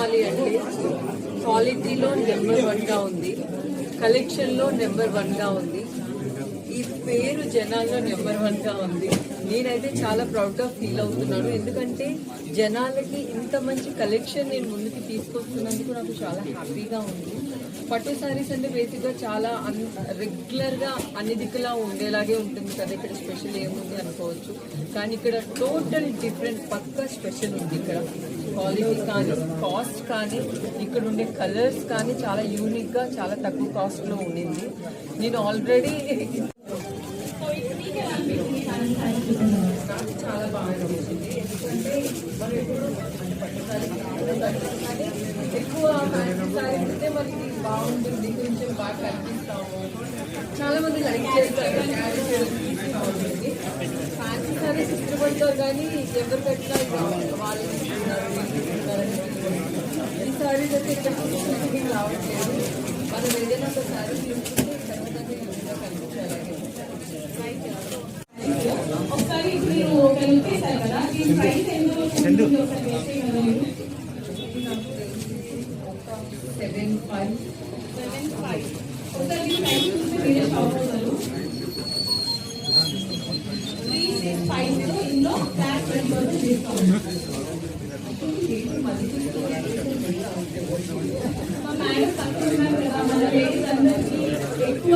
చెప్పాలి అంటే క్వాలిటీలో నెంబర్ 1గా ఉంది, కలెక్షన్లో నెంబర్ 1గా ఉంది, ఈ పేరు జనాల్లో నెంబర్ 1గా ఉంది. నేనైతే చాలా ప్రౌడ్గా ఫీల్ అవుతున్నాను, ఎందుకంటే జనాలకి ఇంత మంచి కలెక్షన్ నేను ముందుకు తీసుకొస్తున్నందుకు నాకు చాలా హ్యాపీగా ఉంది. పట్టు శారీస్ అంటే బేసిక్గా చాలా రెగ్యులర్గా అన్ని దిక్కులా ఉండేలాగే ఉంటుంది కదా, ఇక్కడ స్పెషల్ ఏముంది అనుకోవచ్చు. కానీ ఇక్కడ టోటల్ డిఫరెంట్ పక్కా స్పెషల్ ఉంది. ఇక్కడ క్వాలిటీ కానీ కాస్ట్ కానీ ఇక్కడ ఉండే కలర్స్ కానీ చాలా యూనిక్గా చాలా తక్కువ కాస్ట్లో ఉండింది. నేను ఆల్రెడీ నాకు చాలా బాగా నచ్చింది, ఎందుకంటే మనం ఇప్పుడు ఎక్కువ ఫ్యాన్సీ శారీస్ అయితే మనకి బాగుంటుంది, కొంచెం బాగా కనిపిస్తాము, చాలా మంది లైక్ చేస్తారు, బాగుంటుంది. ఫ్యాన్సీ శారీస్ ఇష్టపడతారు కానీ ఎవరు పెట్టినా వాళ్ళు ఈ శారీస్ అయితే ఇక్కడ రావట్లేదు. మనం ఏదైనా ఒక శారీ తీసుకుంటే ఖచ్చితంగా యూనిక్గా కనిపించాలి. ఒకసారి మీరు కనిపిస్తారు కదా, దీని ప్రైస్ ఎంత వస్తుంది? 7.5. ఒకసారి ఈ ప్రైస్ చూస్తే మీరే షాప్ అవుతారు. 3,650 ఇందులో ఫ్లాట్ 20% డిస్కౌంట్. మా మేడం తక్కువ ఉన్నారు కదా, మన లేడీస్ అందరికీ ఎక్కువ